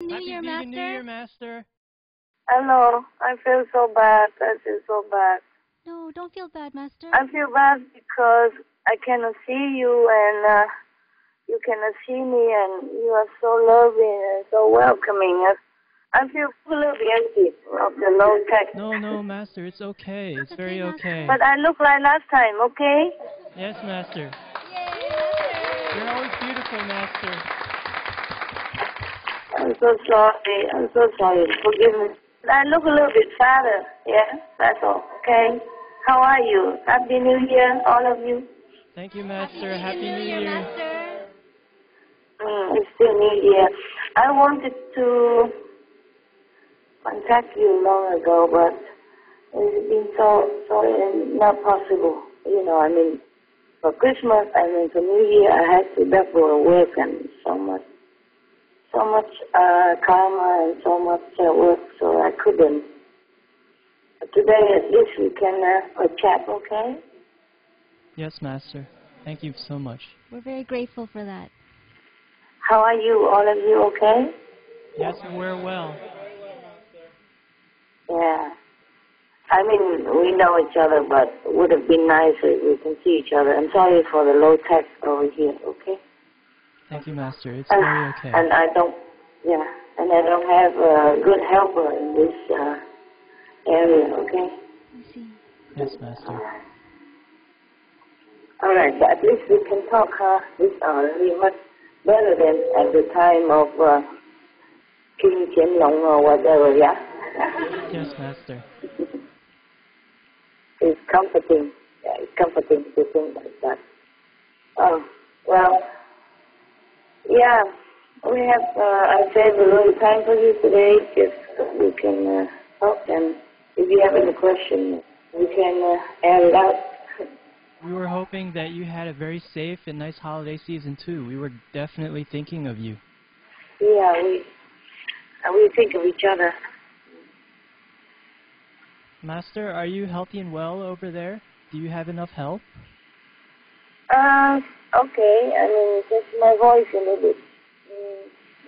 New Happy Year, Vegan New Master. Year, Master. Hello. I feel so bad. I feel so bad. No, don't feel bad, Master. I feel bad because I cannot see you and you cannot see me, and you are so loving and so welcoming. I feel a little bit empty of the low tech. No, Master, it's okay. It's very okay. But I look like last time, okay? Yes, Master. Yay, Master. You're always beautiful, Master. I'm so sorry. I'm so sorry. Forgive me. I look a little bit fatter. Yeah, that's all. Okay. How are you? Happy New Year, all of you. Thank you, Master. Happy New Year, Year. Master. It's still New Year. I wanted to contact you long ago, but it's been so not possible. You know, I mean, for Christmas, I mean, for New Year, I had to double work and so much karma and so much work, so I couldn't. But today, at least we can chat, okay? Yes, Master. Thank you so much. We're very grateful for that. How are you, all of you, okay? Yes, we're well. Yeah. I mean, we know each other, but it would have been nicer if we can see each other. I'm sorry for the low tech over here, okay? Thank you, Master. It's very okay. And I don't have a good helper in this area, okay? I see. Yes, Master. All right, but at least we can talk, this really much better than at the time of King Qianlong or whatever, yeah? Yes, Master. It's comforting. Yeah, it's comforting to think like that. Oh, well, yeah, we have, I saved a little time for you today, just so we can talk, and if you have any questions, we can air it out. We were hoping that you had a very safe and nice holiday season, too. We were definitely thinking of you. Yeah, we think of each other. Master, are you healthy and well over there? Do you have enough help? Okay, I mean, just my voice a little bit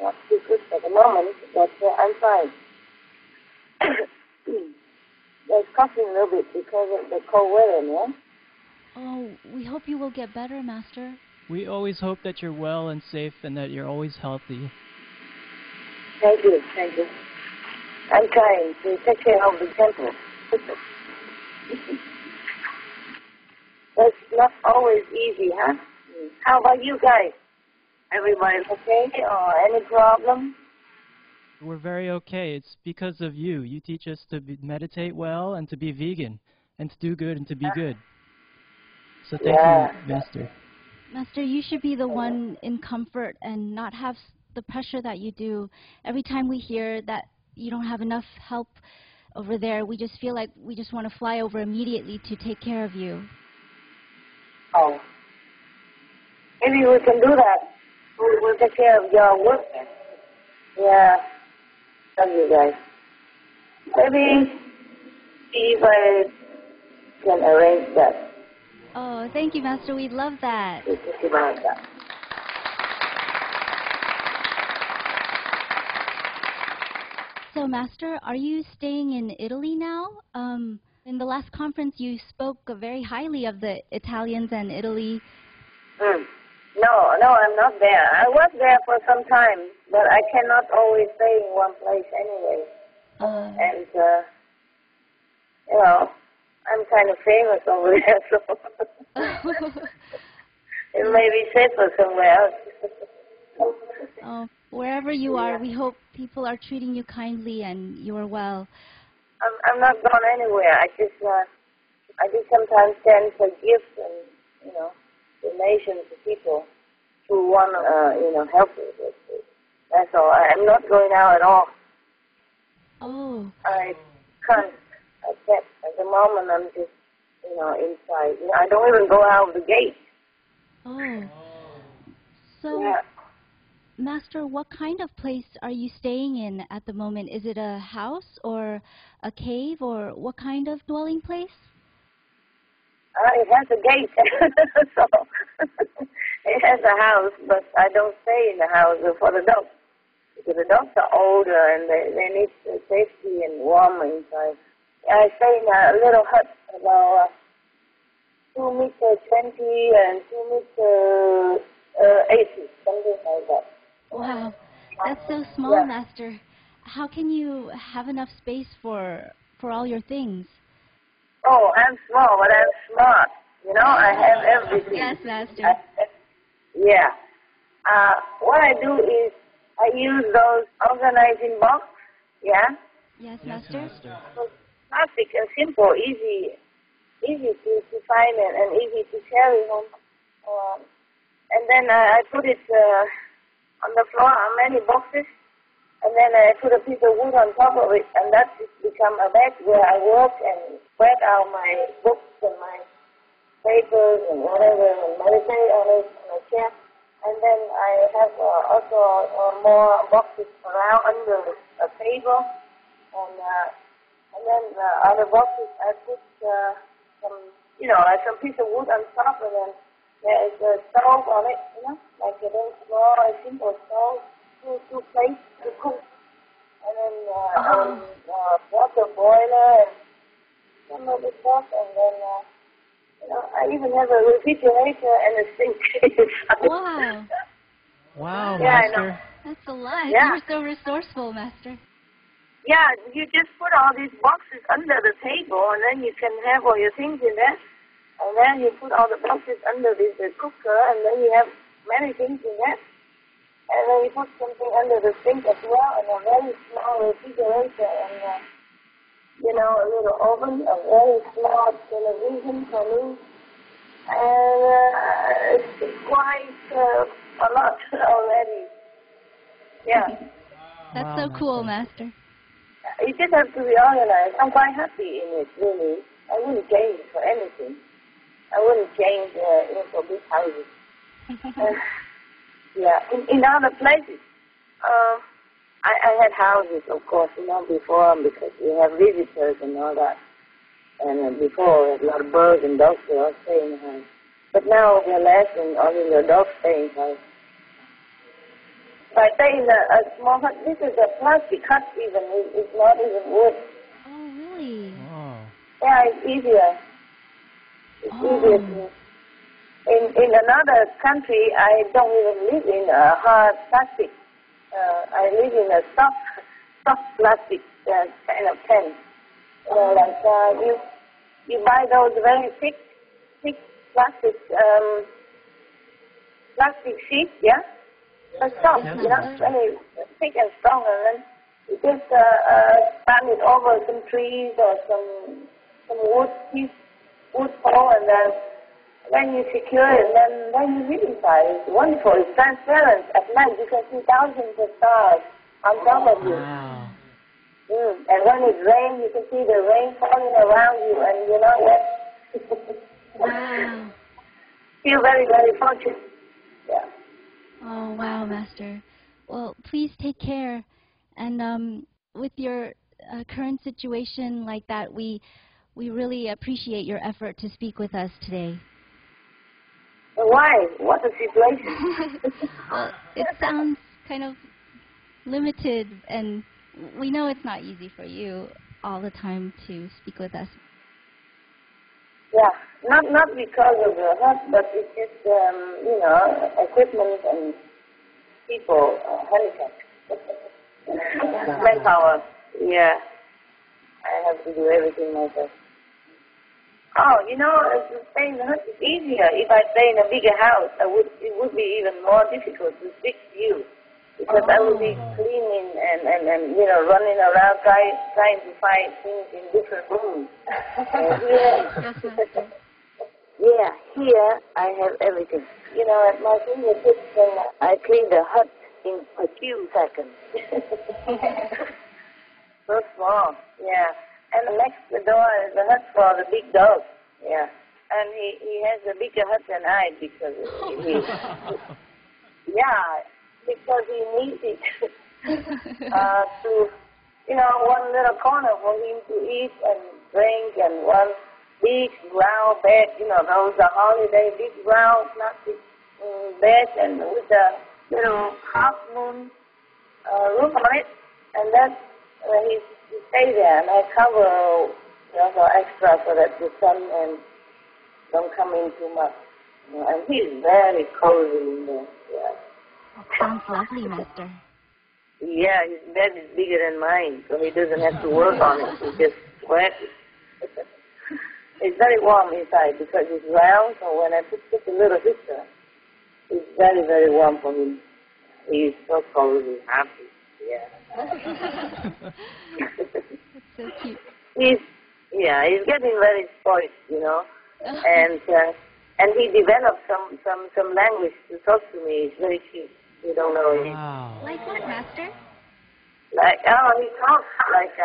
not too good at the moment, but I'm fine. There's coughing a little bit because of the cold weather, yeah? Oh, we hope you will get better, Master. We always hope that you're well and safe and that you're always healthy. Thank you, thank you. I'm trying to take care of the temple. It's not always easy, huh? How about you guys? Everybody's okay or any problem? We're very okay. It's because of you. You teach us to meditate well and to be vegan and to do good and to be good. So thank you, Master. Master, you should be the one in comfort and not have the pressure that you do. Every time we hear that you don't have enough help over there, we just feel like we just want to fly over immediately to take care of you. Oh. Maybe we can do that. We'll take care of your work. Yeah. Love you guys. Maybe see if I can arrange that. Oh, thank you, Master. We'd love that. We can see about that. So, Master, are you staying in Italy now? In the last conference, you spoke very highly of the Italians and Italy. No, I'm not there. I was there for some time, but I cannot always stay in one place anyway. And, you know, I'm kind of famous over there, so it may be safer somewhere else. Wherever you are, we hope people are treating you kindly and you are well. I'm not gone anywhere. I just sometimes send for gifts and, you know, donations to people who want to, you know, help me with it. That's all. I'm not going out at all. Oh. I can't. I can't. At the moment, I'm just, you know, inside. You know, I don't even go out of the gate. Oh. So, yeah. Master, what kind of place are you staying in at the moment? Is it a house or a cave or what kind of dwelling place? It has a gate, so it has a house, but I don't stay in the house for the dogs. because the dogs are older and they need safety and warm inside. I stay in a little hut about 2 meters 20 and 2 meters 80, something like that. Wow, that's so small, Master. How can you have enough space for all your things? Oh, I'm small, but I'm smart. You know, I have everything. Yes, Master. What I do is I use those organizing box. Yeah. Yes, Master. So plastic and simple, easy to find and easy to carry home. And then I put it on the floor on many boxes, and then I put a piece of wood on top of it, and that has become a bed where I work and spread out my books and my papers and whatever, and meditate on it on a chair. And then I have also more boxes around under a table, and then other boxes I put like some piece of wood on top, and then there is a stove on it, like a very small, simple stove, two plates to cook, and then water boiler and some of the stuff, and then I even have a refrigerator and a sink inside. Wow. Wow, yeah, Master. I know. That's a lot. Yeah. You're so resourceful, Master. Yeah, you just put all these boxes under the table, and then you can have all your things in there. And then you put all the boxes under the cooker, and then you have many things in there. And then you put something under the sink as well, and a very small refrigerator, and a little oven, a very small television for me. And it's quite a lot already. Yeah. That's Wow, so cool, Master. You just have to be organized. I'm quite happy in it, really. I wouldn't change it for anything. I wouldn't change for big houses. In other places, I had houses, of course, before, because we have visitors and all that. And before, a lot of birds and dogs were all staying in the house. But now they're less, and only the dogs stay in the house. If I stay in a small hut, this is a plastic hut even, it's not even wood. Oh, really? Wow. Yeah, it's easier. It's easier to... In another country, I don't even live in a hard plastic. I live in a soft plastic kind of tent. You buy those very thick plastic sheets, yeah? It's soft, very thick and strong, and then you just span it over some trees or some wood pole, and then you secure it, and then you live inside. It's wonderful. It's transparent. At night you can see thousands of stars on top of you. Wow. And when it rains, you can see the rain falling around you, and you're not wet. Wow. Feel very, very fortunate. Yeah. Oh, wow, Master. Well, please take care. And with your current situation like that, we really appreciate your effort to speak with us today. Why? What a situation. Well, it sounds kind of limited, and we know it's not easy for you all the time to speak with us. Yeah, not because of the hut, but it's just, equipment and people, handicapped. Manpower, yeah. I have to do everything myself. Oh, to stay in the hut is easier. If I stay in a bigger house, it would be even more difficult to speak to you. Because I would be cleaning and running around trying to find things in different rooms. Here I have everything. At my fingertips, and I clean the hut in a few seconds. So small, yeah. And next door is the hut for the big dog, yeah. And he has a bigger hut than I because because he needs it to, one little corner for him to eat and drink, and one big round bed, those are holiday big round plastic bed, and with a little half moon roof on it, and then he stays there, and I cover so extra so that the sun and don't come in too much. And he's very cozy in there. Yeah. That sounds lovely, Master. Yeah, his bed is bigger than mine, so he doesn't have to work on it. He just sweats. It's very warm inside because it's round, so when I put just a little heater, it's very, very warm for him. He's so cozy, happy. Yeah. That's so cute. He's getting very spoiled, and he developed some language to talk to me. It's very cute. You don't know him. Wow. Like what, Master? He talks like,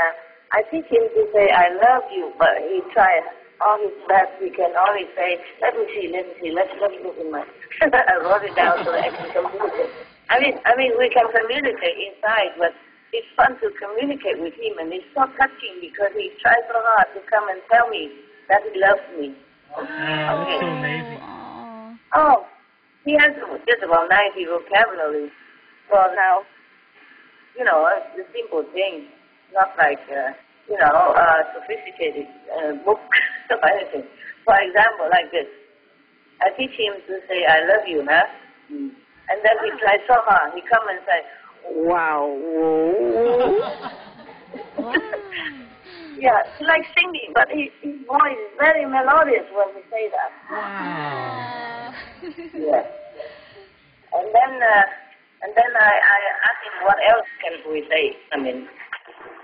I teach him to say, I love you, but he tries all his best. He can only say, let me see, let me look in my, I wrote it down so that I can communicate. I mean, we can communicate inside, but it's fun to communicate with him, and it's so touching because he tries so hard to come and tell me that he loves me. That's so amazing. Oh, he has just about 90 vocabulary. So now, the simple things, not like, sophisticated books or anything. For example, like this. I teach him to say, I love you, huh? And then he tries so hard. He come and say, wow. Yeah, he likes singing, but his voice is very melodious when he say that. Wow. Yes. And then I ask him what else can we say,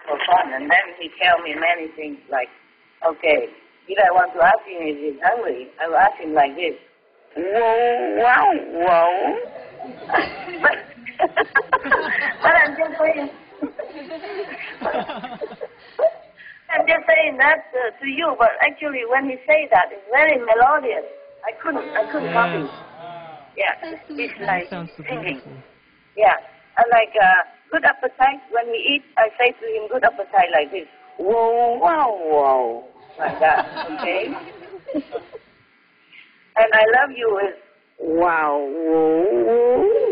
for fun. And then he tell me many things like, okay, if I want to ask him if he's hungry, I will ask him like this. Wow. But I'm just saying, that to you, but actually when he say that, it's very melodious. I couldn't copy. Yeah, it's like singing. Yeah, and like good appetite. When he eats, I say to him, good appetite like this. Whoa, like that. Okay. And I love you is wow.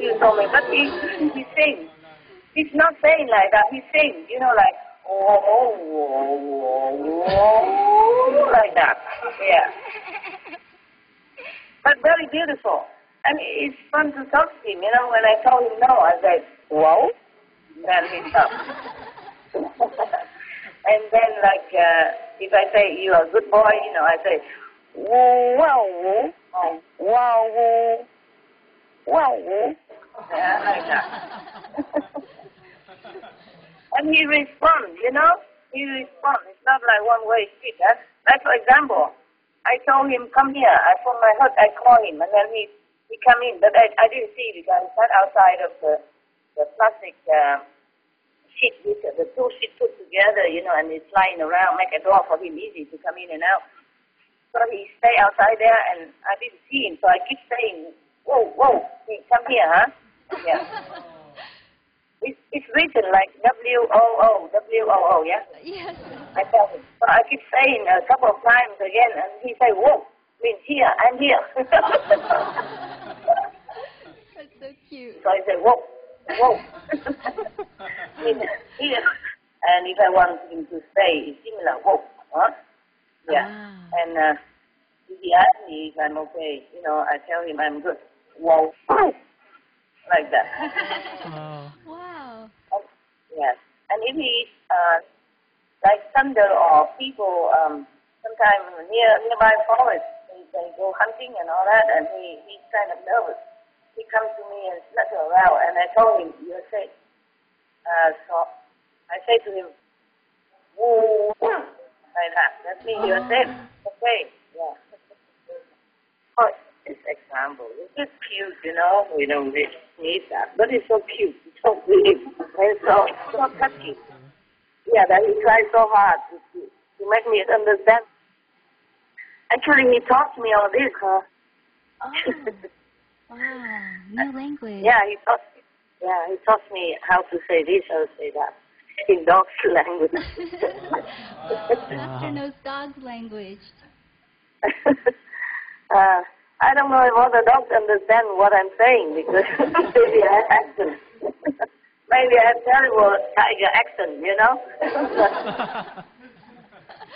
You told me, but he sings. He's not saying like that. He sings. Like like that. Yeah. But very beautiful. And it's fun to talk to him. When I told him no, I said, whoa. Then he stopped. And then, like, if I say, you're a good boy, I say, wow. Yeah, like that. And he responds, He responds. It's not like one-way street. Like, for example, I told him, come here. From my hut, I call him, and then he come in. But I didn't see because he sat outside of the plastic sheet, the two sheets put together, and it's lying around, make a door for him easy to come in and out. So he stay outside there, and I didn't see him. So I keep saying, whoa, come here, huh? Yeah. It's written like W-O-O, yeah? Yes. I tell him. So I keep saying a couple of times again, and he say, whoa, means here, I'm here. That's so cute. So I say, whoa. Means here. And if I want him to stay, it's similar, whoa, huh? Yeah. And if he asks me if I'm okay, I tell him I'm good. Whoa. Like that. Wow. Yes. And if he's like thunder or people, sometimes nearby forest, they go hunting and all that, and he's kind of nervous. He comes to me and flutter around, and I told him, you're safe. So I say to him, woo, like that. That means you're safe. Okay. Yeah. Oh, this example. It's just cute, We don't need that. But it's so cute. It's so big. And so touchy. Yeah, that he tries so hard to make me understand. Actually, he taught me all this, huh? Oh. Wow. New language. Yeah, he taught me how to say this, how to say that. In dog's language. Master knows dog's language. I don't know if all the dogs understand what I'm saying because maybe I have to. Maybe I have terrible tiger accent, you know.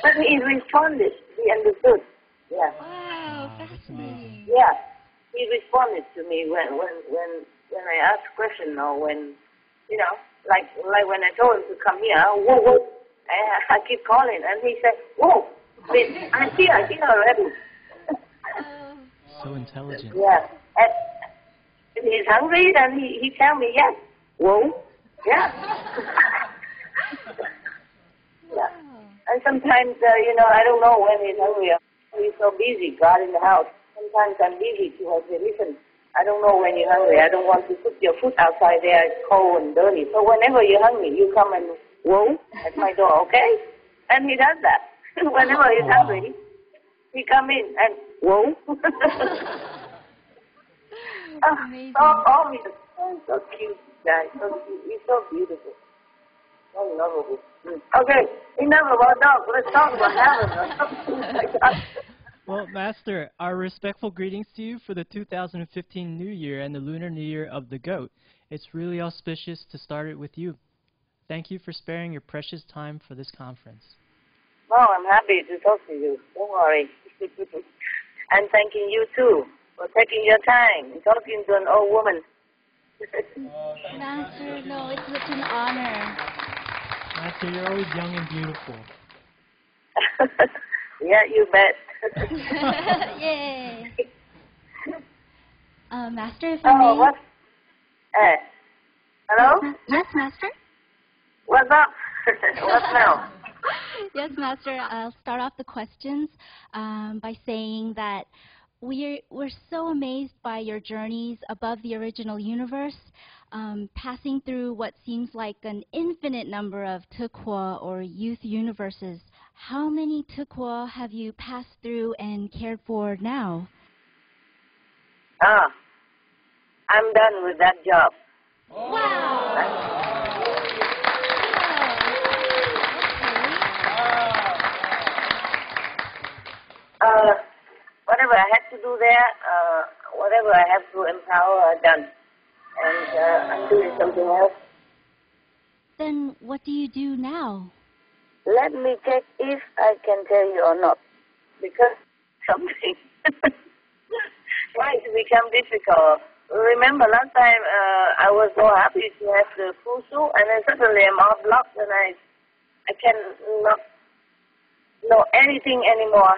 But he responded. He understood. Yeah. Wow, fascinating. Yeah. He responded to me when I asked a question or when, you know, like when I told him to come here. Whoa, whoa. I keep calling, and he said, "Whoa, I'm here already." So intelligent. Yeah. And he's hungry, then he tell me yes. Whoa. Yeah. Yeah. And sometimes, you know, I don't know when he's hungry. He's so busy guarding the house. Sometimes I'm busy to say, listen, I don't know when you're hungry. I don't want to put your food outside there. It's cold and dirty. So whenever you're hungry, you come and whoa at my door, okay? And he does that. Whenever he's hungry, he come in and whoa. Amazing. So cute, guy. So cute. He's so beautiful. So lovable. Okay, enough about dogs. Let's talk about heaven or something like that. Well, Master, our respectful greetings to you for the 2015 New Year and the Lunar New Year of the Goat. It's really auspicious to start it with you. Thank you for sparing your precious time for this conference. Oh, I'm happy to talk to you. Don't worry. And thanking you, too, for taking your time and talking to an old woman. Master, no, it's such an honor. Master, you're always young and beautiful. Yeah, you bet. Yay. Master, if I may. Oh, what? Hello? Yes, Master? What's up? What's now? Yes, Master. I'll start off the questions by saying that we're so amazed by your journeys above the original universe, passing through what seems like an infinite number of tukwa or youth universes. How many tukwa have you passed through and cared for now? I'm done with that job. Wow! Whatever I had to do there, whatever I have to empower, I've done. And I'm doing something else. Then what do you do now? Let me check if I can tell you or not. Because something might become difficult. Remember last time I was so happy to have the fusu, and then suddenly I'm all blocked and I cannot know anything anymore.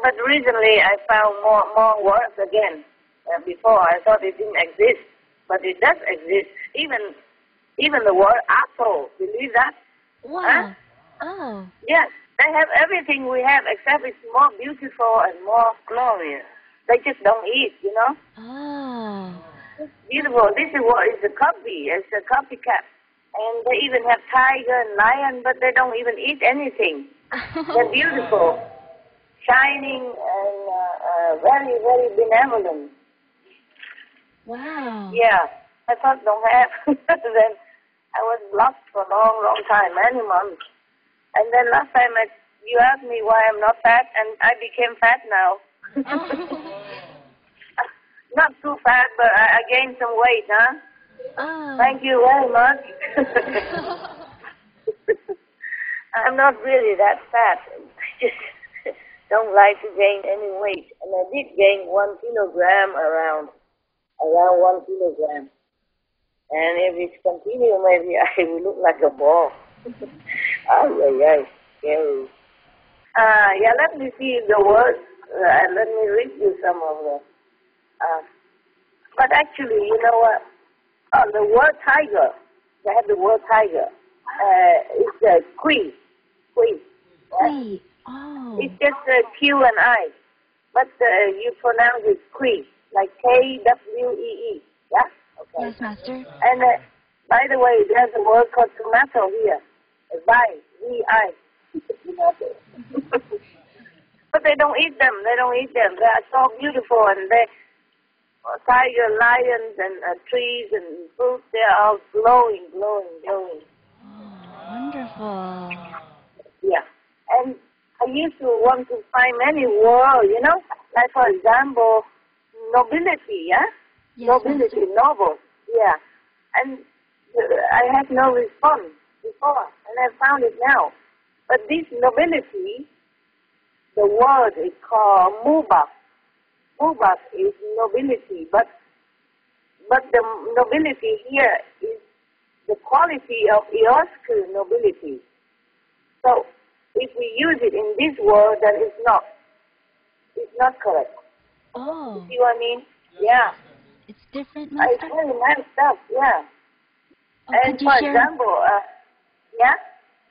But recently I found more words again. Before I thought it didn't exist, but it does exist. Even the word asshole, believe that? Wow. Huh? Oh. Yes, they have everything we have, except it's more beautiful and more glorious. They just don't eat, you know? Oh. It's beautiful. This is what is a copy. It's a copycat. And they even have tiger and lion, but they don't even eat anything. They're beautiful, shining, and very, very benevolent. Wow. Yeah, I thought don't have. Then I was blocked for a long, long time, many months. And then last time you asked me why I'm not fat, and I became fat now. Not too fat, but I gained some weight, huh? Oh. Thank you very much. I'm not really that fat. I just don't like to gain any weight. And I did gain 1 kilogram around 1 kilogram. And if it continues, maybe I will look like a ball. Scary. Yeah, let me see the words. Let me read you some of them. But actually, you know what? The word tiger, they have the word tiger. It's a kui. Kui. Kui. Oh. It's just Q and I. But you pronounce it kui, like Kwee. Yeah? Okay. Yes, Master. And by the way, there's a word called tomato here. V-I. But they don't eat them. They don't eat them. They are so beautiful, and they tiger, lions, and trees and fruits. They are all glowing. Oh, wonderful. Yeah. And I used to want to find many words, you know, like for example, nobility. Yeah. Yes, Nobility, Master. noble. Yeah. And I had no response before, and I found it now. But this nobility, the word is called mubak. Mubak is nobility, but the nobility here is the quality of Eosku nobility. So if we use it in this word, then it's not correct. Oh. See what I mean? Yeah. It's different, It's Master? very nice stuff, yeah. Oh, And could you for share? example, yeah?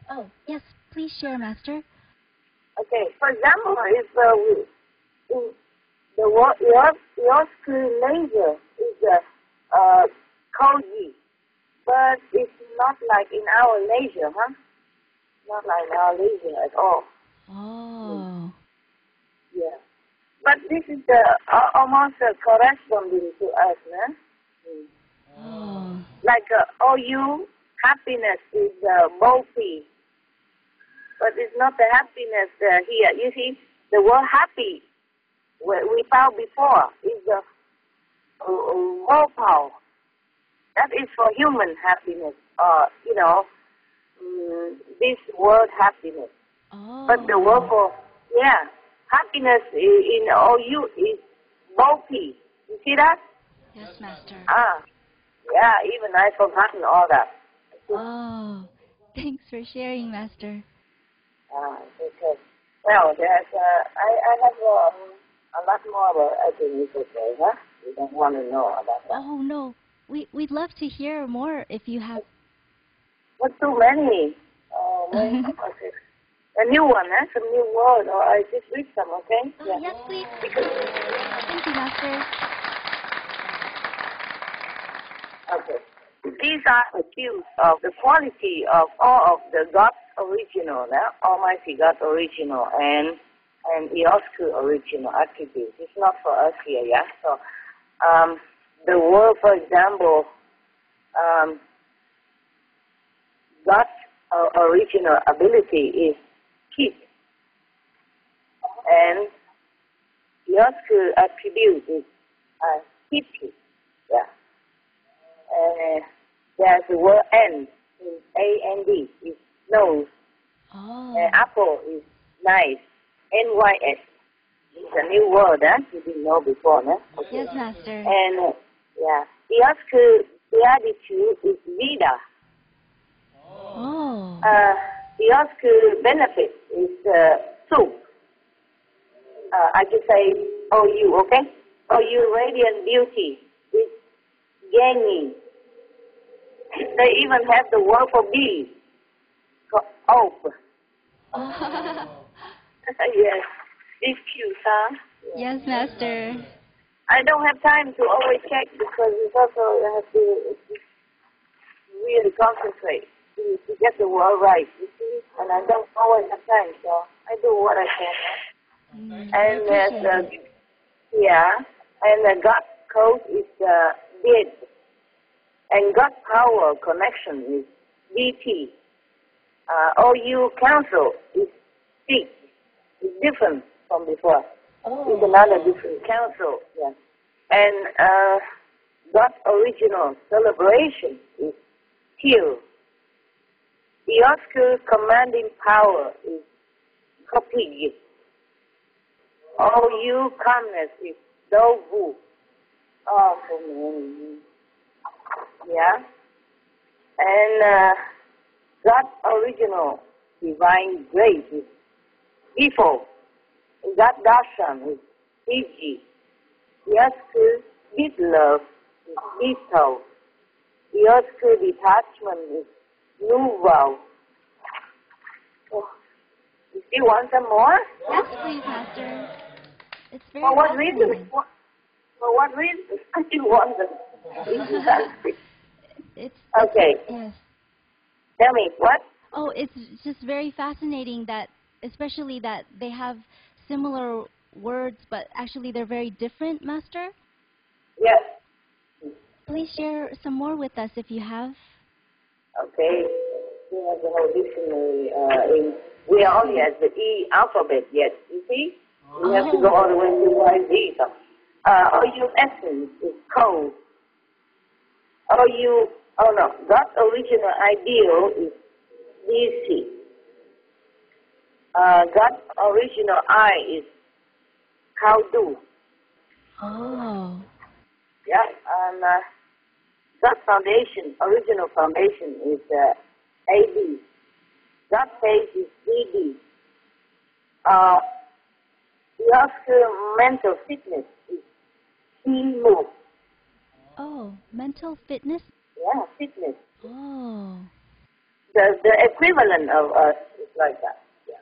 Oh, yes, please share, Master. Okay, for example, if in the word Eosku laser is koji, but it's not like in our laser, huh? Not like in our laser at all. Oh. Yeah. But this is almost corresponding to us, huh? Oh. Like OU, happiness is bulky, but it's not the happiness here. You see, the word happy we found before is the power. That is for human happiness, this word happiness. Oh. But the word for, happiness in OU is bulky. You see that? Yes, Master. Yeah, even I've forgotten all that. Oh, thanks for sharing, Master. Okay. Well, there's, I have a lot more, but I think it's okay, huh? You don't want to know about that. Oh, no. We'd love to hear more if you have. Not too many. Okay. A new one, huh? Some new word, or I just read some, okay? Oh, yes, please. Thank you, Master. Okay. These are accused of the quality of all of the God's original, Almighty God original, and Eosku original attributes. It's not for us here, yeah? So, the word, for example, God's original ability is keep, and Eosku attribute is keep, yeah. There's the word "and" in A-N-D, is nose. Oh. Apple is nice, N-Y-S. It's a new word, you didn't know before, huh? Okay. Yes, Master. And, Eosku beatitude is Vida. Oh. Eosku benefit is soup. I just say OU, okay? OU radiant beauty is Yangi. They even have the word for bees, for oak. Yes, it's cute, huh? Yes, Master. I don't have time to always check because it's also you have to really concentrate to get the word right, you see? And I don't always have time, so I do what I can. And there's and the God code is bid. And God power connection is DT. OU council is C. It's different from before. Oh. It's another different council. Yeah. And God's original celebration is Q. The Oscar commanding power is Kopi. OU calmness is Dovu. Oh, yeah. And God's original divine grace is Ifo. God darshan is Fiji. Yosku deep love is Ito. Yosku detachment is Nuval. Oh, you still want some more? Yes, please, Master. It's very For what reason? fascinating. For what reason? I still want them. It's Okay. Yes. Tell me, what? Oh, it's just very fascinating that, especially that they have similar words, but actually they're very different, Master. Yes. Please share some more with us if you have. Okay. We have the whole dictionary. We are only at the E alphabet yet, you see? We have to go all the way to YZ. So. OU essence is cold. OU Oh no, God's original ideal is DC. God's original I is Kaudu. Oh. Yeah, and God's foundation, original foundation is AD. God's base is DD. The mental fitness is Himu. Oh, mental fitness? Yeah, fitness. Oh. The equivalent of us is like that. Yeah.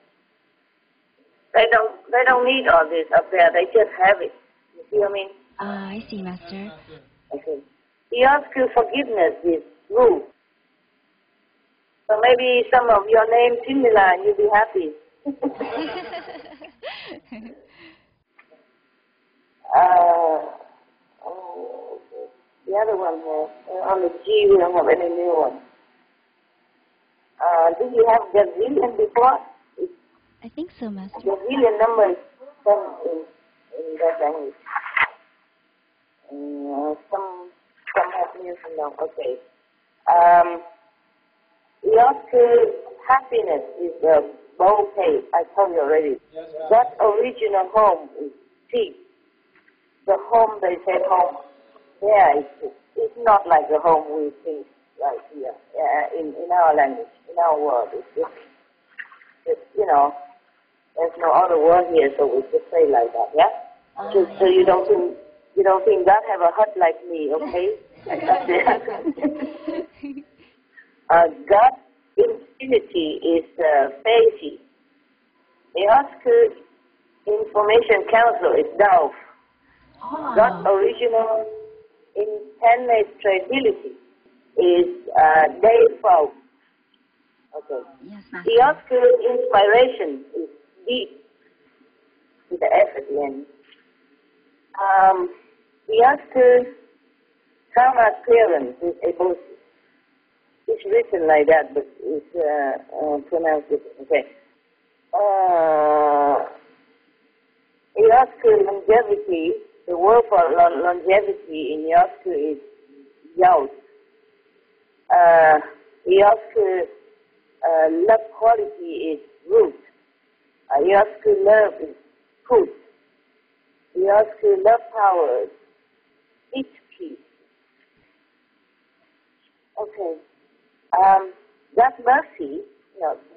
They don't need all this up there. They just have it. You see what I mean? I see, Master. Okay. He asks you forgiveness is Ru. So maybe some of your name similar and you'll be happy. The other one has, on the G we don't have any new one. Did you have gazillion before? I think so, Master. Gazillion number is 10 in that language. Some have new, some don't. Okay. Your happiness is a bouquet. I told you already. That original home is peace. The home they say home. Yeah, it's not like the home we think right here in our language, in our world. It's just there's no other word here, so we just say like that, yeah. So you don't think God have a hut like me, okay? God's infinity is Faisi. The Oscar Information Council is Dove. God's original impenetrability is Default. Okay. Yes, Master. The Oscar inspiration is Deep, with the S at the end. The Oscar karma clearance is Ebosi. It's written like that, but it's pronounced different. Okay. The Oscar longevity, the word for longevity in Oscar is Yaut. The Oscar love quality is Root. The Oscar love is Put. The Oscar love power is Peace. Okay. That mercy,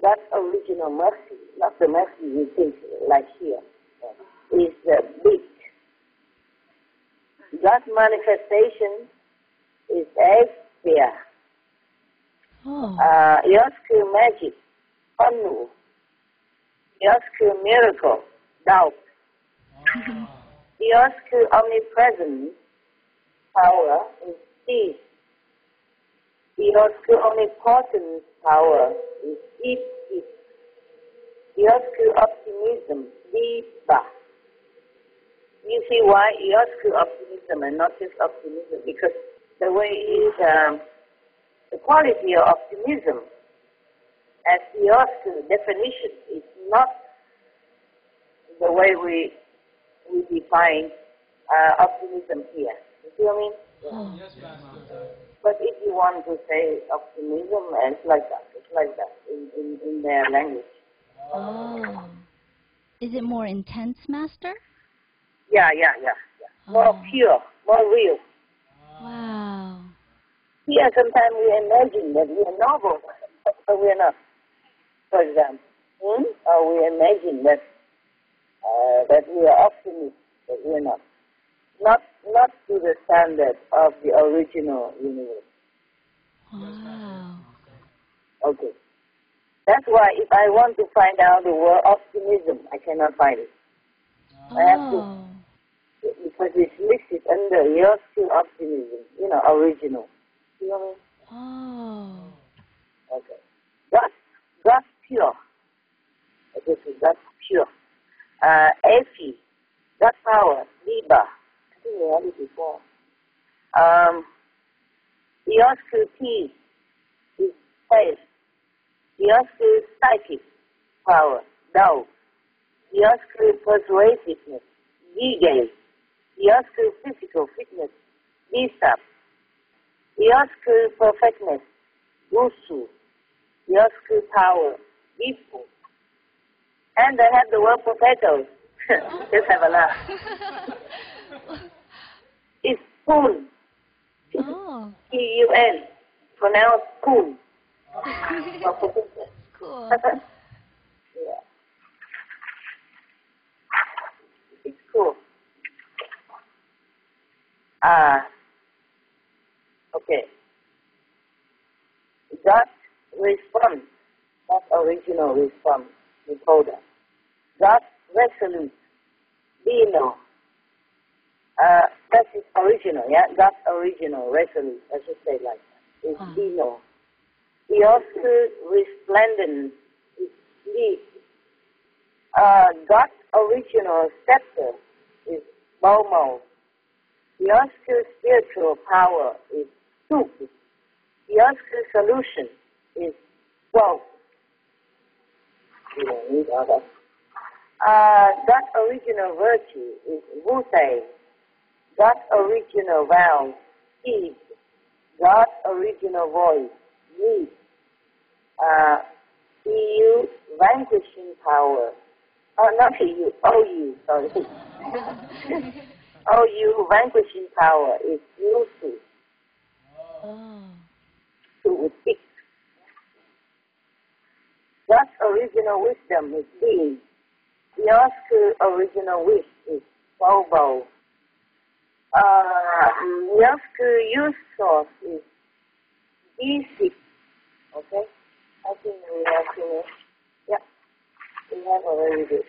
that original mercy, not the mercy you think like here, is big. That manifestation is Aspia. Oh. Yosku magic, Panu. Yosku miracle, doubt. Yosku omnipresent power is peace. Yosku omnipotent power is deep. Yosku optimism, deepa. You see why Yosku optimism and not just optimism? Because the way is the quality of optimism as Yosku definition is not the way we define optimism here. You see what I mean? Oh. Yes, Master. But if you want to say optimism, it's like that in their language. Oh. Is it more intense, Master? Yeah. More pure, more real. Wow. Here, sometimes we imagine that we are noble, but we are not. For example, or we imagine that we are optimists, but we are not. Not to the standard of the original universe. Wow. Okay. That's why if I want to find out the word optimism, I cannot find it. I have to, because it's listed under your skill optimism, original. You know what I mean? Oh. Okay. That's pure. This is that's pure. Efi, that's power. Liba. I think we had it before. The Oscar peace is faith. The Oscar psychic power. Doubt. The Oscar persuasiveness. Gigaze. The Oscar physical fitness. Visa. Yosku perfectness, Wusu, Yosku power, Ifu. And I have the word potatoes. Just have a laugh. It's Poon. Oh. P-U-N. Pronounced Poon. Cool. Yeah. It's cool. Okay. That response, that original response, we call that. That resolute, Dino. That is original, yeah? That original, resolute, I should say like that. It's Dino. Yosku resplendent is Li. That original scepter is Bomo. Yosku spiritual power is Sup. Yosku solution is Wo. You don't need all that. That original virtue is Wu-Sei. That original vow, Yi. That original voice, Yi. EU vanquishing power. Oh, not EU, OU, sorry. OU vanquishing power is Nusu. Oh. Su with X. That original wisdom is being. Yosku original wish is Bobo. Yosku use source is D6. Okay? I think we have finished. Yeah. We have already the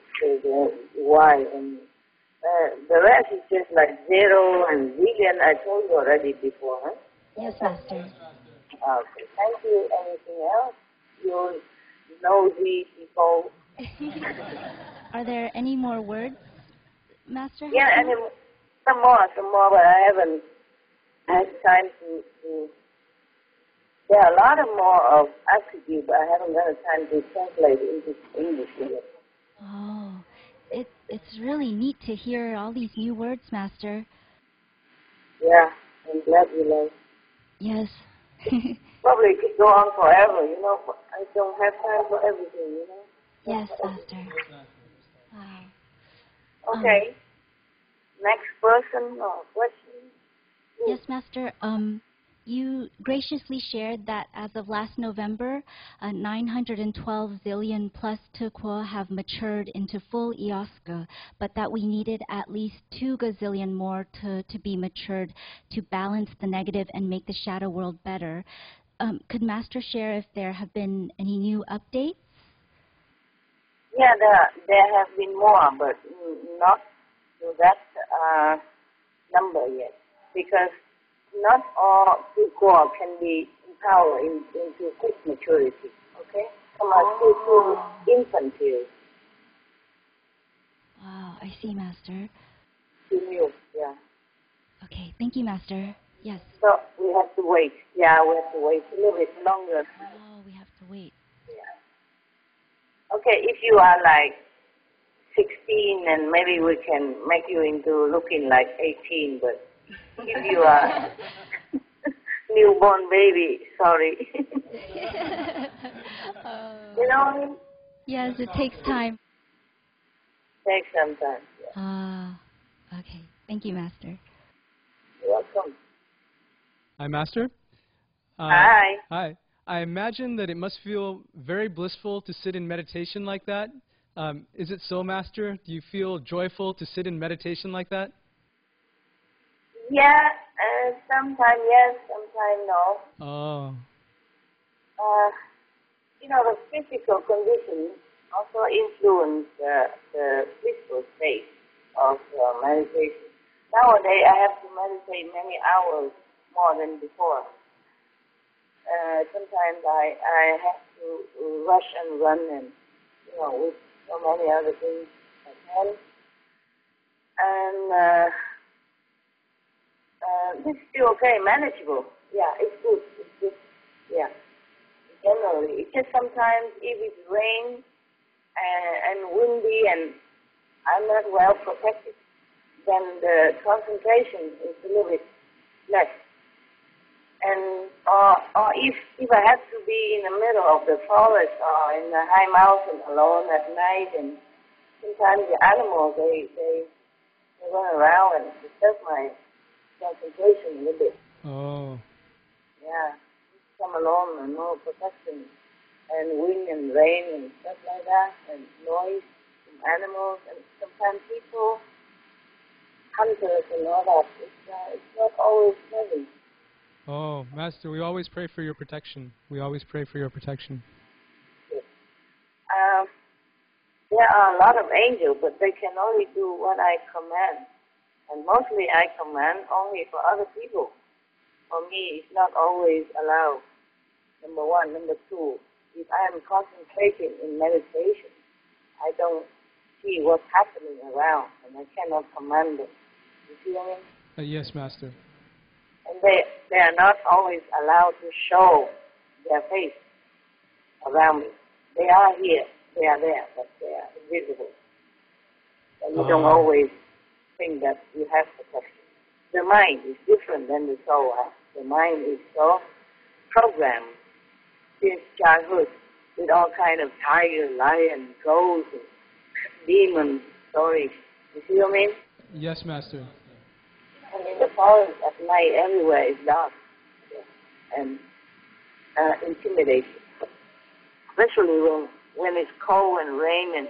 Y and the rest is just like zero and zillion. I told you already before, huh? Yes, Master. Okay. Thank you. Anything else? You nosy people. Are there any more words, Master? Yeah, and some more, but I haven't had time to. There are a lot of more of attributes, but I haven't got time to translate into English yet. Oh, it's really neat to hear all these new words, Master. Yeah, I'm glad you like. Yes. Probably could go on forever, you know. But I don't have time for everything, you know. Yes, Master. Wow. Okay. Next person or question? Yes, Master. You graciously shared that as of last November, 912 zillion plus Tuquo have matured into full Eosca, but that we needed at least 2 gazillion more to be matured to balance the negative and make the shadow world better. Could Master share if there have been any new updates? Yeah, there have been more, but not to that number yet, because not all Tuquo can be empowered into quick maturity. Okay, some are still too infantile. Wow, I see, Master. Too new, yeah. Okay, thank you, Master. Yes. So we have to wait. Yeah, we have to wait a little bit longer. Oh, we have to wait. Yeah. Okay, if you are like 16, and maybe we can make you into looking like 18, but if you are newborn baby, sorry. You know what I mean? Yes, it takes time. Takes some time. Yeah. Okay. Thank you, Master. You're welcome. Hi, Master. Hi. Hi. I imagine that it must feel very blissful to sit in meditation like that. Is it so, Master? Do you feel joyful to sit in meditation like that? Yeah, sometimes yes, sometimes no. Oh. You know, the physical conditions also influence the blissful state of meditation. Nowadays, I have to meditate many hours more than before. Sometimes I have to rush and run and, you know, with so many other things at hand. And this is still okay, manageable. Yeah, it's good. It's good. Yeah. Generally, it's just sometimes if it's rain and windy and I'm not well protected, then the concentration is a little bit less. And or if I have to be in the middle of the forest or in the high mountain alone at night, and sometimes the animals they run around and disturb my concentration a little bit. Oh. Yeah, come alone and no protection, and wind and rain and stuff like that, and noise from animals, and sometimes people, hunters and all that. It's not always pleasant. Oh, Master, we always pray for your protection. We always pray for your protection. Yes. There are a lot of angels, but they can only do what I command. And mostly I command only for other people. For me, it's not always allowed. Number one. Number two, if I am concentrating in meditation, I don't see what's happening around, and I cannot command them. You see what I mean? Yes, Master. And they are not always allowed to show their face around me. They are here, they are there, but they are invisible. And you don't always think that you have protection. The mind is different than the soul. Huh? The mind is so programmed since childhood with all kind of tiger, lion, ghosts, and demon stories. You see what I mean? Yes, Master. And in the forest at night, everywhere is dark and intimidating. Especially when it's cold and rain, and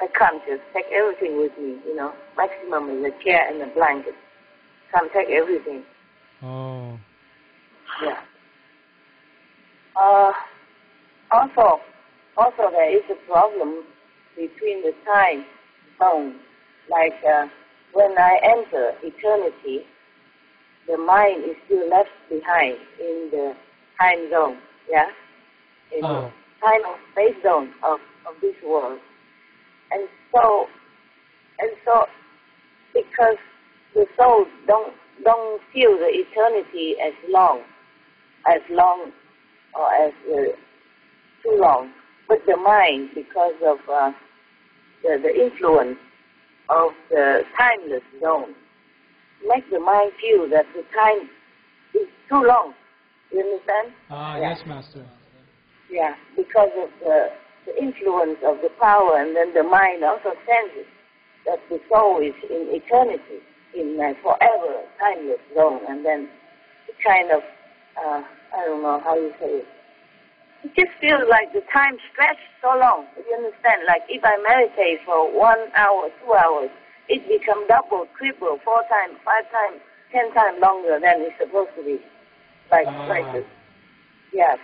I can't just take everything with me, you know. Maximum is a chair and a blanket. Can't take everything. Oh. Yeah. Also there is a problem between the time zone. Like when I enter eternity, the mind is still left behind in the time zone, yeah? In the time and space zone of this world. And so because the soul don't feel the eternity as long or as too long. But the mind, because of the influence of the timeless zone, makes the mind feel that the time is too long. You understand? Yes, Master. Yeah, because of the influence of the power, and then the mind also senses that the soul is in eternity, in a forever timeless zone, and then it kind of, I don't know how you say it. It just feels like the time stretched so long. You understand? Like if I meditate for 1 hour, 2 hours, it becomes double, triple, 4 times, 5 times, 10 times longer than it's supposed to be. Like this. Yes.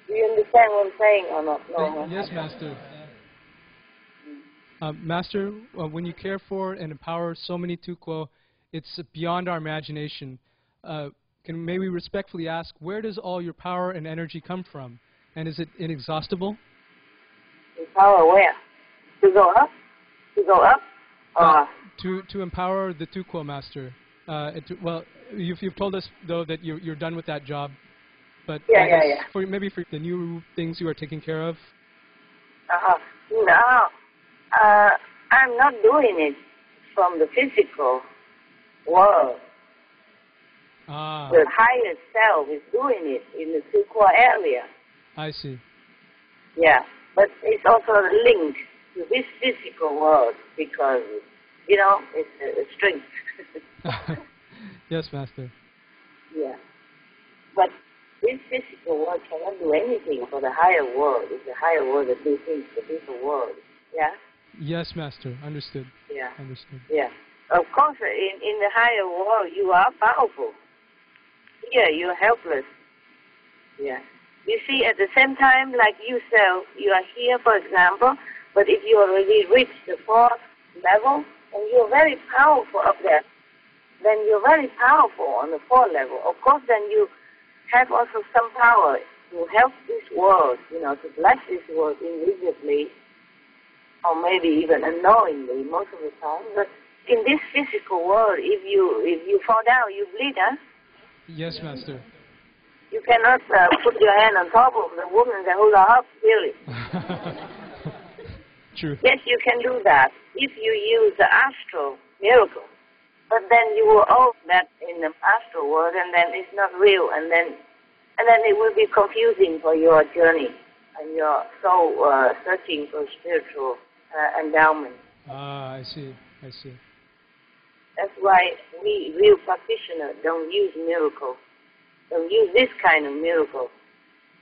Do you understand what I'm saying or not? No. Yes, Master. Master, when you care for and empower so many Tukwo, it's beyond our imagination. May we respectfully ask, where does all your power and energy come from? And is it inexhaustible? Power where? To go up? To go up? To empower the Tukwo, Master. Well, you've told us, though, that you're done with that job. But yeah. Maybe for the new things you are taking care of? No. I'm not doing it from the physical world. The higher self is doing it in the Tukwa area. I see. Yeah, but it's also linked to this physical world because, you know, it's a strength. Yes, Master. Yeah. But this physical world cannot do anything for the higher world. It's the higher world that do things for this world. Yeah? Yes, Master. Understood. Yeah. Understood. Yeah. Of course, in the higher world, you are powerful. Here, you're helpless. Yeah. You see, at the same time, like yourself, you are here, for example, but if you already reach the 4th level, and you're very powerful up there, then you're very powerful on the 4th level. Of course, then you have also some power to help this world, you know, to bless this world invisibly, or maybe even unknowingly most of the time. But in this physical world, if you fall down, you bleed, huh? Yes, Master. You cannot put your hand on top of the woman that hold her up, really. True. Yes, you can do that if you use the astral miracle. But then you will own that in the astral world, and then it's not real, and then it will be confusing for your journey and your soul searching for spiritual endowment. Ah, I see. I see. That's why we real practitioners don't use miracles, don't use this kind of miracle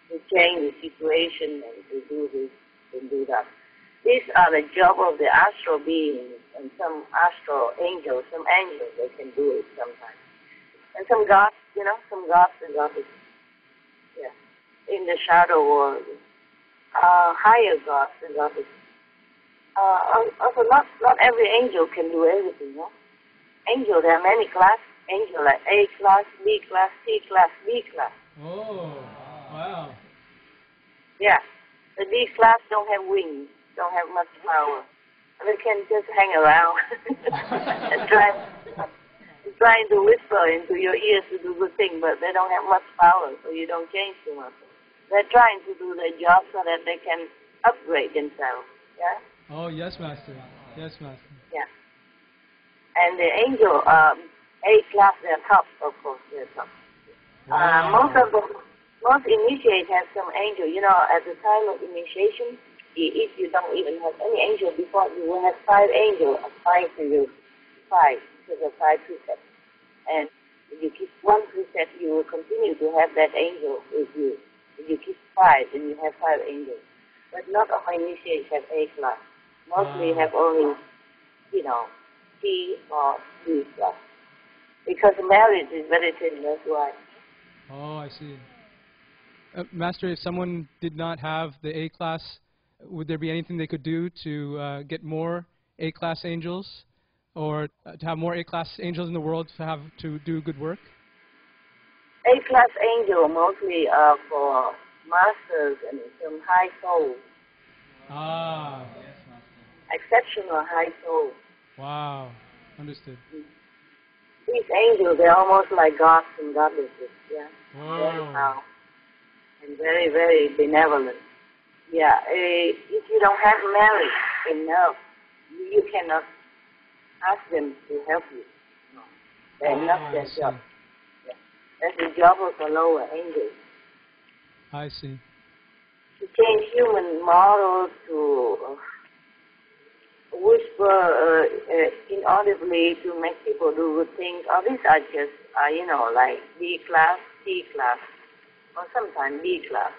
to change the situation and to do this and do that. These are the job of the astral beings and some astral angels, some angels, they can do it sometimes. And some gods, some gods and goddesses, yeah, in the shadow world, higher gods and goddesses. Also, not every angel can do everything, no? Angel, there are many classes. Angel like A class, B class, C class, B class. Oh, wow. Yeah. The B class don't have wings, don't have much power. They can just hang around and trying to whisper into your ears to do good things, but they don't have much power, so you don't change too much. They're trying to do their job so that they can upgrade themselves. Yeah? Oh, yes, Master. Yes, Master. Yeah. And the angel, A class, they're top, of course, they're top. Wow. Most initiates have some angel. At the time of initiation, if you don't even have any angel before, you will have 5 angels assigned to you. 5, because of 5 precepts. And if you keep 1 precept, you will continue to have that angel with you. If you keep 5, then you have 5 angels. But not all initiates have A class. Mostly have only, C or D class. Because marriage is very thin, that's why. Oh, I see. Master, if someone did not have the A class, would there be anything they could do to get more A class angels, or to have more A class angels in the world to do good work? A class angel mostly are for masters and some high souls. Ah. Exceptional high souls. Wow. Understood. These angels, they're almost like gods and goddesses. Yeah. Whoa. Very powerful and very, very benevolent. Yeah. If you don't have merit enough, you cannot ask them to help you. No. They're not their job. Yeah. That's the job of the lower angels. I see. To change human models, to whisper inaudibly to make people do good things. All these are just, like B class, C class, or sometimes B class,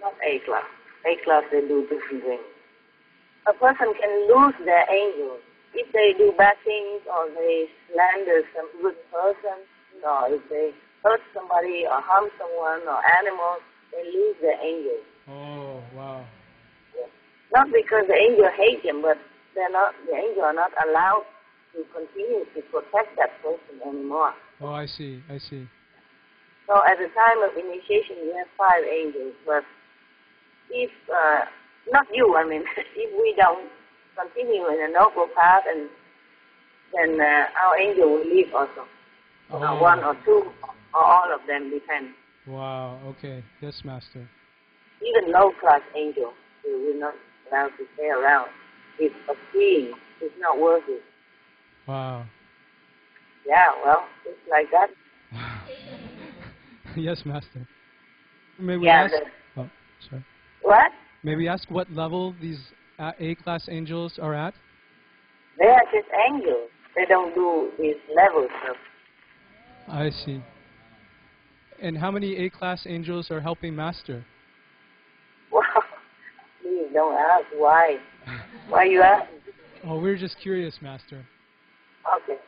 not A class. A class, they do different things. A person can lose their angels if they do bad things or they slander some good person, or if they hurt somebody or harm someone or animals, they lose their angels. Oh, wow. Yeah. Not because the angel hates them, but the angel are not allowed to continue to protect that person anymore. Oh, I see. I see. So at the time of initiation, you have 5 angels, but if, not you, if we don't continue in a noble path, and then our angel will leave also. Oh. 1 or 2, or all of them, depend. Wow, okay. Yes, Master. Even low-class angels, they will not allow to stay around. If a being is not worth it. Wow. Yeah, well, it's like that. Yes, Master. May we ask? Oh, sorry. What? May we ask what level these A-class angels are at? They are just angels. They don't do this level stuff. I see. And how many A-class angels are helping Master? Wow. Please don't ask why. Why you ask? Oh, we're just curious, Master. Okay.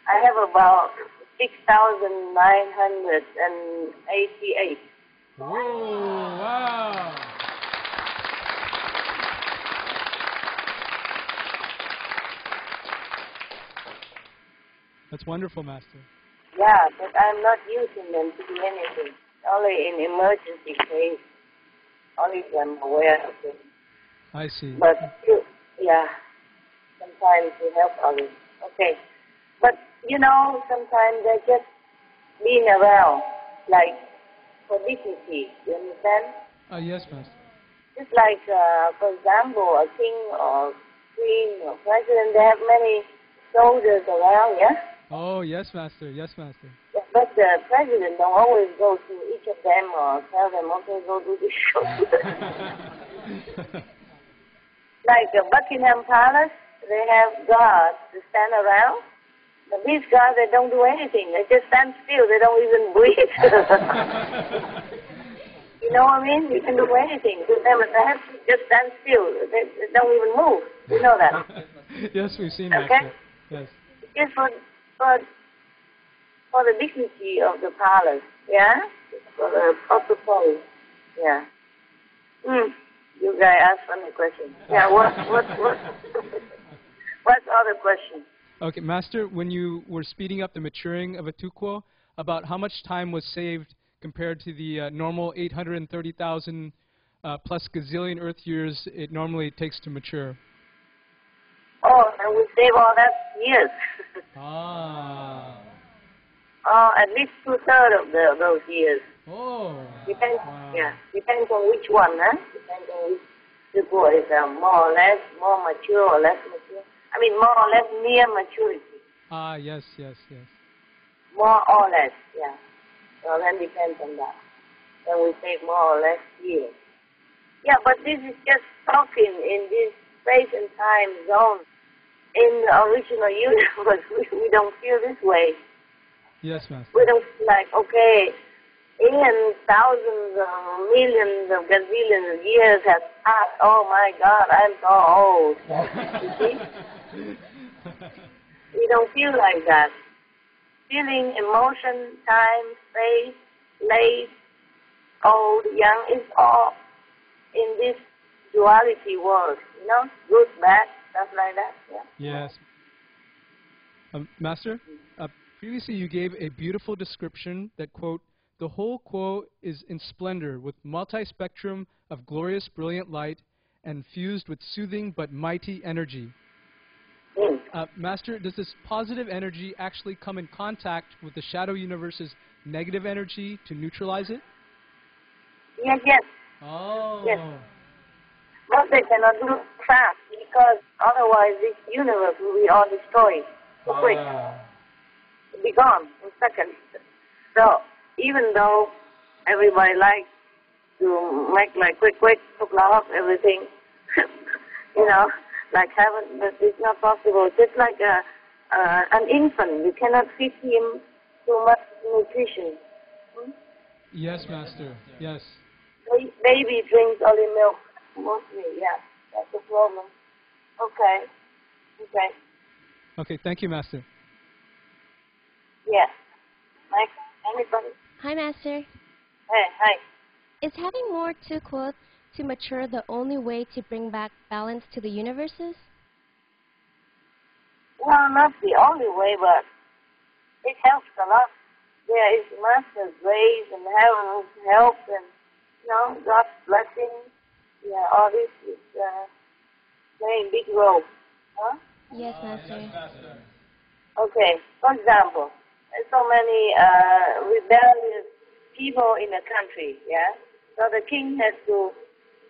I have about 6,988. Whoa, wow. That's wonderful, Master. Yeah, but I'm not using them to do anything. Only in emergency case. Only if I'm aware of it. I see. But, sometimes we help others. Okay. But, sometimes they're just being around, like, for dignity. You understand? Yes, Master. Just like, for example, a king or queen or president, they have many soldiers around, yeah? Oh, yes, Master. Yes, Master. But the president don't always go to each of them or tell them, okay, go do this shoulder. Like the Buckingham Palace, they have guards to stand around. But these guards, they don't do anything. They just stand still. They don't even breathe. You know what I mean? You can do anything to them. They have to just stand still. They don't even move. You know that? Yes, we've seen Okay? Master. Yes. Just for the dignity of the palace, yeah? For the protocol, yeah. You guys ask funny questions. Yeah, what what's other question? Okay, Master, when you were speeding up the maturing of a tuquo, about how much time was saved compared to the normal 830,000 plus gazillion Earth years it normally takes to mature? Oh, and we save all that years. Ah. Oh, at least 2/3 of those years. Oh. Depends. Wow. Yeah, depends on which one, huh? Depends on which tuquo is more or less more mature or less mature. I mean, more or less near maturity. Ah, yes, yes, yes. More or less, yeah. So then depends on that. Then we take more or less years. Yeah, but this is just talking in this space and time zone. In the original universe, we don't feel this way. Yes, Master. We don't feel like, okay, in thousands of millions of gazillions of years have passed. Oh my God, I'm so old. You see? We don't feel like that. Feeling, emotion, time, space, late, old, young, is all in this duality world, you know, good, bad, stuff like that. Yeah. Yes. Master, previously you gave a beautiful description that, quote, the whole quo is in splendor with multi-spectrum of glorious brilliant light and fused with soothing but mighty energy. Master, does this positive energy actually come in contact with the shadow universe's negative energy to neutralize it? Yes, yes. Oh. Yes. But they cannot do it fast because otherwise this universe will be all destroyed so quick. It'll be gone in seconds. So even though everybody likes to make like quick, hook up everything, you know, like heaven, but it's not possible. Just like an infant, you cannot feed him too much nutrition. Yes, Master. Yes. Baby drinks only milk, mostly, yeah. That's the problem. Okay. Okay. Okay, thank you, Master. Yes. Next, anybody? Hi, Master. Hey, hi. Is having more tuquo to mature the only way to bring back balance to the universes? Well, not the only way, but it helps a lot. There is Master's grace and heaven's help and, you know, God's blessing. Yeah, all this is playing big role. Huh? Yes, Master. Okay, for example, there's so many rebellious people in the country, yeah? So the king has to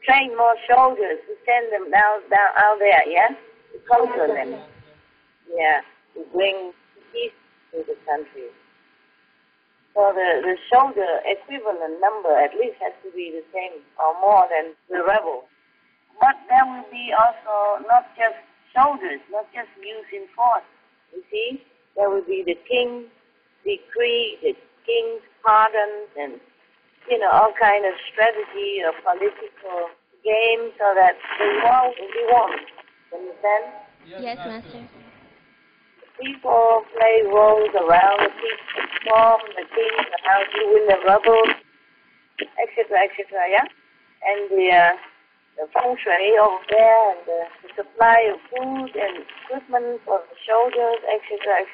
train more soldiers to send them down out there, yeah? To conquer them. Yeah, to bring peace to the country. So the soldier equivalent number at least has to be the same or more than the rebel. But there will be also not just soldiers, not just using force. You see, there will be the king's decree, the king's pardons, and, you know, all kind of strategy of political game so that the war will be won. Understand? Yes, Master. People play roles around the people, form the king, how to win the rebel, etc., yeah? And the feng shui over there, and the supply of food and equipment for the soldiers, etc.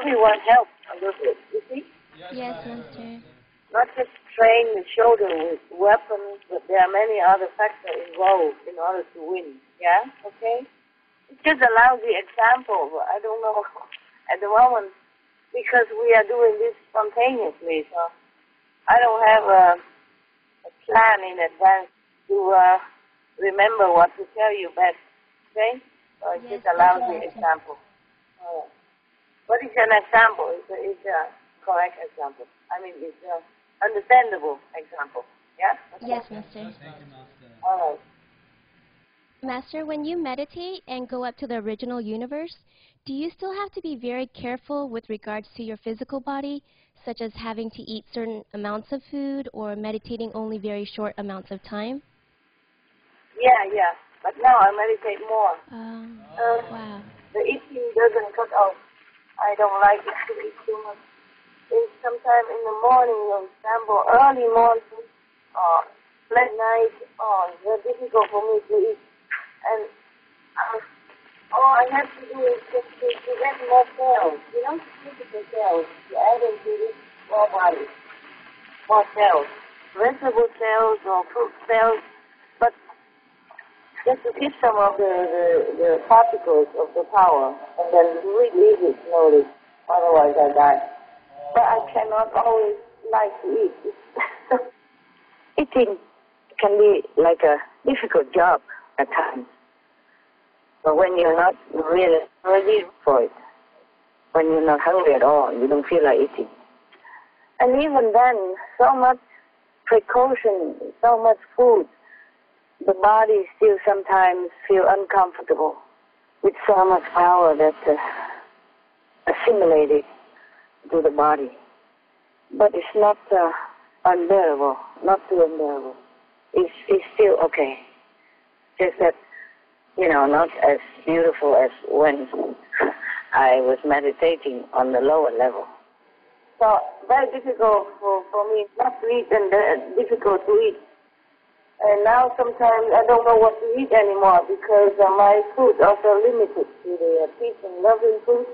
Everyone helps a little bit, you see? Yes, Master. Not just train the soldier with weapons, but there are many other factors involved in order to win, yeah? Okay? It's just a lousy example, but I don't know at the moment, because we are doing this spontaneously, so I don't have a plan in advance to remember what to tell you best, okay? So it's just a lousy example. Oh. What is an example? It's a correct example. I mean, it's an understandable example. Yeah? Yes, Master. All right. Master, when you meditate and go up to the original universe, do you still have to be very careful with regards to your physical body, such as having to eat certain amounts of food or meditating only very short amounts of time? Yeah. But now I meditate more. Wow. The eating doesn't cut off. I don't like it to eat too much. It's sometime in the morning, for example, early morning or late night, it's very difficult for me to eat. And all I have to do is just to get more cells, physical cells, to add into this more body, more cells, vegetable cells or fruit cells, but just to keep some of the particles of the power and then release it slowly, otherwise I die. But I cannot always like to eat. Eating can be like a difficult job at times. But when you're not really ready for it, when you're not hungry at all, you don't feel like eating. And even then, so much precaution, so much food, the body still sometimes feel uncomfortable with so much power that's assimilated to the body. But it's not unbearable, not too unbearable. It's still okay. Just that, not as beautiful as when I was meditating on the lower level. So very difficult for me not to eat and difficult to eat. And now sometimes I don't know what to eat anymore because my food also limited to the peace and loving food,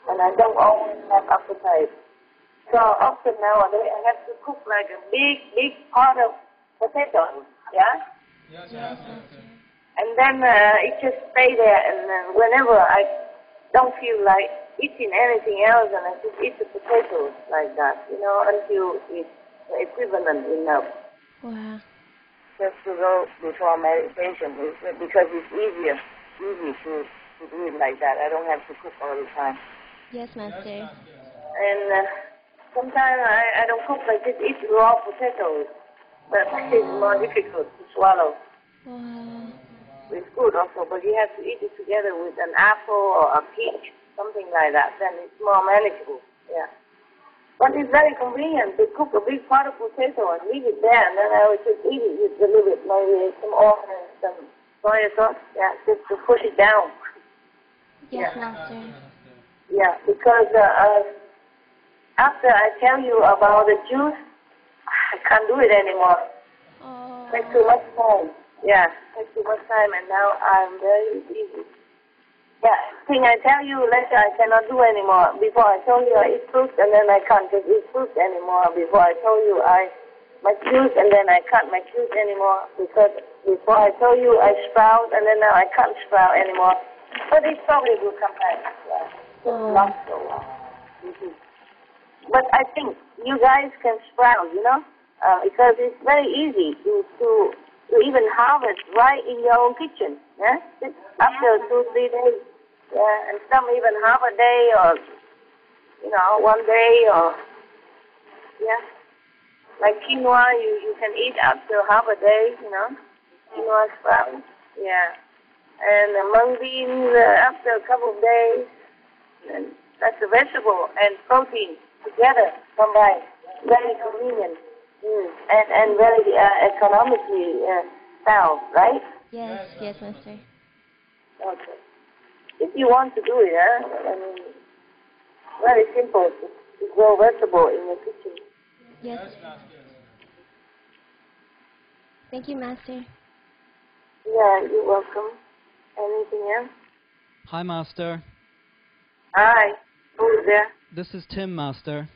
and I don't always have appetite. So often nowadays I have to cook like a big pot of potatoes, yeah? Yes. And then it just stay there, and whenever I don't feel like eating anything else, and I just eat the potatoes like that, until it's equivalent enough. Wow. Just to go before meditation, because it's easy to do it like that. I don't have to cook all the time. Yes, Master. And sometimes I don't cook, I just eat raw potatoes. But it's more difficult to swallow. Wow. It's good also, but you have to eat it together with an apple or a peach, something like that. Then it's more manageable. Yeah. But it's very convenient to cook a big pot of potato and leave it there, and then I would just eat it with a little bit, maybe some oil and some soy sauce, just to push it down. Yes, Master. Yeah, because after I tell you about the juice, I can't do it anymore. Oh. Takes too much time. Yeah, takes too much time, and now I'm very busy. Yeah, thing I tell you later I cannot do anymore. Before I told you I eat fruit, and then I can't just eat fruit anymore. Before I told you I make juice, and then I can't make juice anymore. Because before I told you I sprout, and then now I can't sprout anymore. But it probably will come back. Yeah, just not so long. But I think you guys can sprout, because it's very easy to even harvest right in your own kitchen. Yeah, after 2-3 days. Yeah, and some even half a day or, 1 day or, like quinoa, you can eat after half a day, quinoa sprouts, yeah. And mung beans after a couple of days, and that's a vegetable and protein together combined. Very convenient and very economically sound, right? Yes, Master. Okay. If you want to do it, I mean, very simple to grow vegetable in your kitchen. Yes. Thank you, Master. Yeah, you're welcome. Anything else? Hi, Master. Hi. Who's there? This is Tim, Master.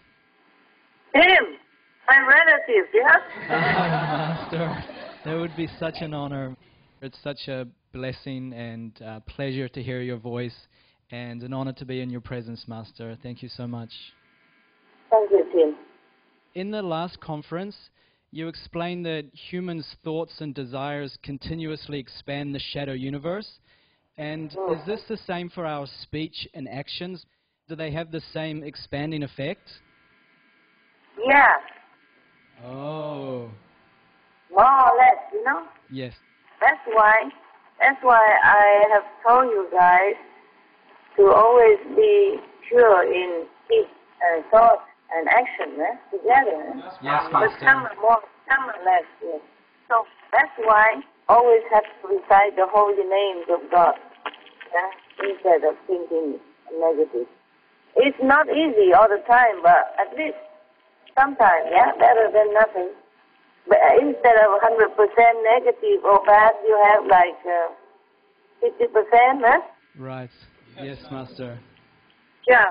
Tim! My relative, yeah? Hi, Master. That would be such an honor. It's such a blessing and pleasure to hear your voice, and an honor to be in your presence, Master. Thank you so much. Thank you, Tim. In the last conference, you explained that humans' thoughts and desires continuously expand the shadow universe, And is this the same for our speech and actions? Do they have the same expanding effect? Yeah, Oh, more or less, you know. yes. That's why I have told you guys to always be pure in speech and thought and action together. Yes, But Master. some are less. Yes. So that's why always have to recite the holy names of God instead of thinking negative. It's not easy all the time, but at least sometimes, better than nothing. But instead of 100% negative or bad, you have like 50%, Right. Yes, Master. Yeah.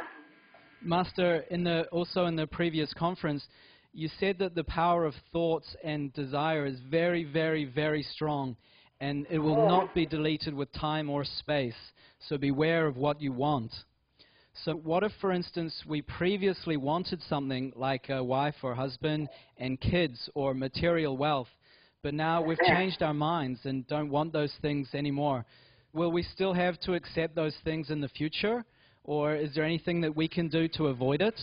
Master, also in the previous conference, you said that the power of thoughts and desire is very, very, very strong, and it will not be deleted with time or space. So beware of what you want. So what if, for instance, we previously wanted something like a wife or husband and kids or material wealth, but now we've changed our minds and don't want those things anymore? Will we still have to accept those things in the future, or is there anything that we can do to avoid it?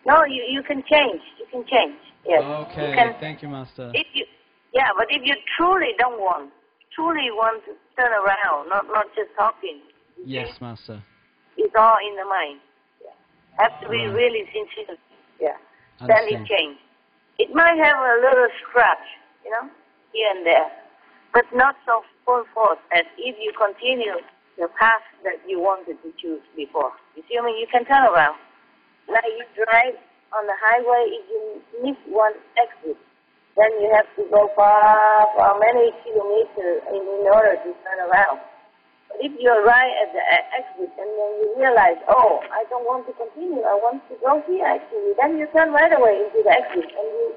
No, you can change. You can change. Yes. Okay, thank you, Master. But if you truly want to turn around, not just talking. Yes, Master. It's all in the mind. Yeah. Have to be really sincere. Yeah. Then it changes. It might have a little scratch, here and there, but not so full force as if you continue the path that you wanted to choose before. You see, you can turn around. Like you drive on the highway, if you miss one exit, then you have to go far many kilometers in order to turn around. But if you're right at the exit and then you realize, I don't want to continue, I want to go here actually, then you turn right away into the exit and you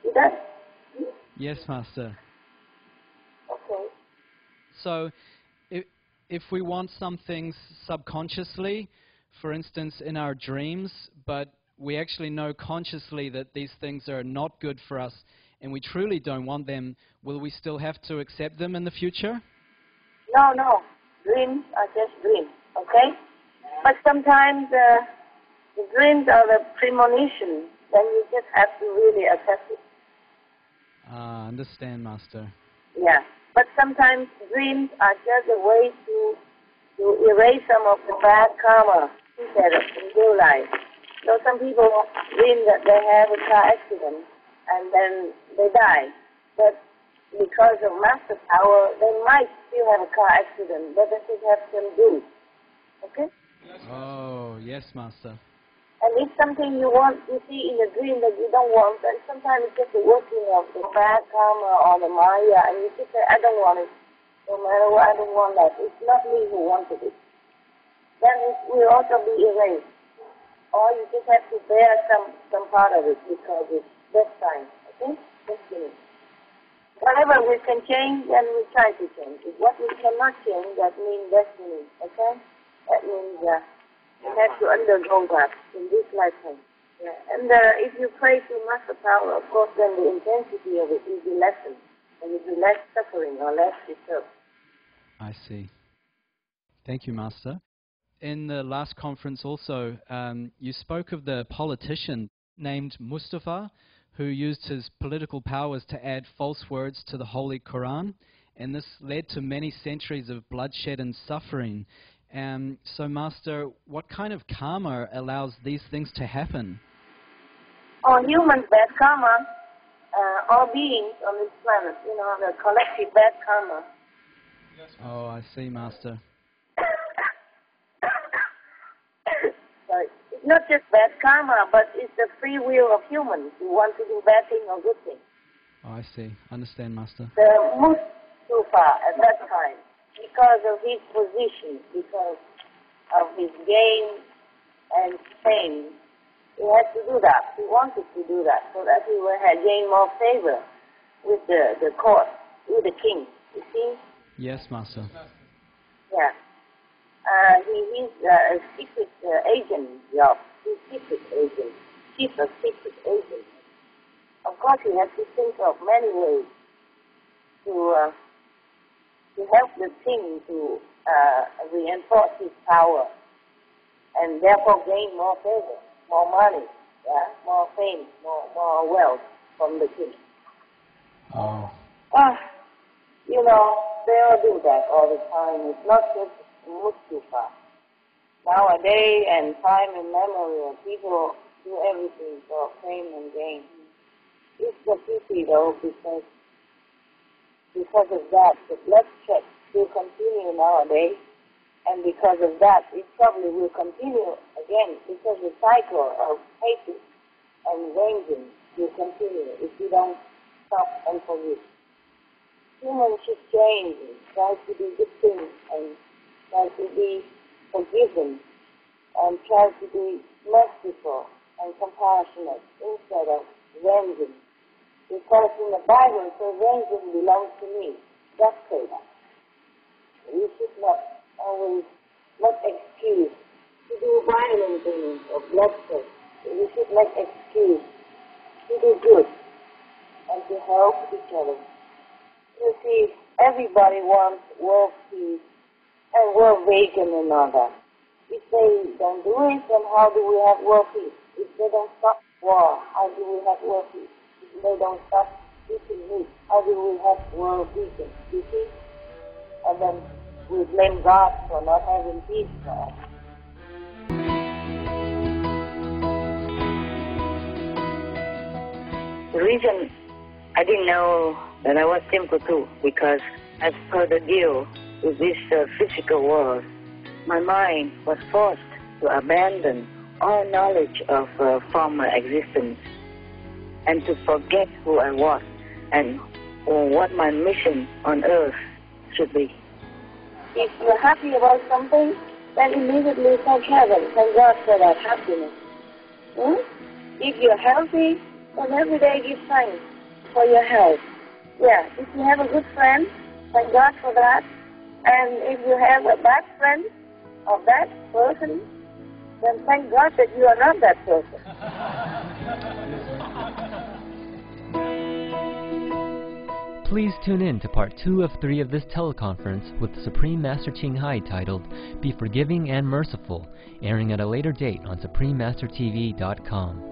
do that. Yes, Master. Okay. So if we want some things subconsciously, for instance, in our dreams, but we actually know consciously that these things are not good for us and we truly don't want them, will we still have to accept them in the future? No. Dreams are just dreams, okay? But sometimes the dreams are the premonition, then you just have to really accept it. Understand, Master. Yeah. But sometimes dreams are just a way to erase some of the bad karma instead of in real life. So some people dream that they have a car accident and then they die. But because of master power, they might still have a car accident, but they should have some good. Okay? Oh, yes, Master. And if something you want, you see in a dream that you don't want, then sometimes it's just the working of the bad karma or the Maya, and you just say, I don't want it. No matter what, I don't want that. It's not me who wanted it. Then it will also be erased. Or you just have to bear some part of it because it's that time. Okay? Destiny. Whatever we can change, then we try to change it. What we cannot change, that means destiny. Okay? That means you have to undergo that in this lifetime. Yeah. And if you pray to master power, of course, then the intensity of it will be lessened. And it will be less suffering or less disturbed. I see. Thank you, Master. In the last conference also, you spoke of the politician named Mustafa, who used his political powers to add false words to the Holy Quran, and this led to many centuries of bloodshed and suffering. So, Master, what kind of karma allows these things to happen? Humans, bad karma, all beings on this planet, the collective bad karma. Oh, I see, Master. Sorry. It's not just bad karma, but it's the free will of humans who want to do bad thing or good thing. Oh, I see. Understand, Master. The Mustafa at that time, because of his position, because of his gain and fame, he had to do that. He wanted to do that so that he would have gained more favor with the court, with the king. You see? Yes, Master. Yeah. He's a secret agent job. He's secret agent. Chief of secret agent. Of course, he has to think of many ways to help the thing to reinforce his power and therefore gain more favor, more money, yeah, more fame, more wealth from the king. Oh. You know, they all do that all the time. It's not just Mustafa. Nowadays, and time and memory, people do everything for fame and gain. It's a pity though, because of that, the bloodshed will continue nowadays, and because of that, it probably will continue again, because the cycle of hatred and vengeance will continue if we don't stop and forgive. Humans should change, try to do good things, and try to be forgiven, and try to be merciful and compassionate instead of vengeance. Because in the Bible, it says vengeance belongs to me. Just say that. We should not always make excuse to do violent things or bloodshed. We should make excuse to do good and to help each other. You see, everybody wants world peace and world vegan and all that. If they don't do it, then how do we have world peace? If they don't stop war, how do we have world peace? If they don't stop eating meat, how do we have world vegan? You see? And then we blame God for not having peace for us. The reason I didn't know that I was simple too, because as per the deal with this physical world, my mind was forced to abandon all knowledge of former existence and to forget who I was and what my mission on earth should be. If you're happy about something, then immediately thank heaven, thank God for that happiness. If you're healthy, then every day give thanks for your health. Yeah, if you have a good friend, thank God for that. And if you have a bad friend of that person, then thank God that you are not that person. Please tune in to part 2 of 3 of this teleconference with Supreme Master Qinghai titled Be Forgiving and Merciful, airing at a later date on SupremeMasterTV.com.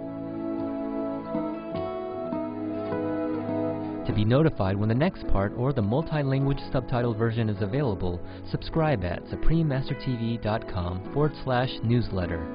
To be notified when the next part or the multi-language subtitled version is available, subscribe at SupremeMasterTV.com/newsletter.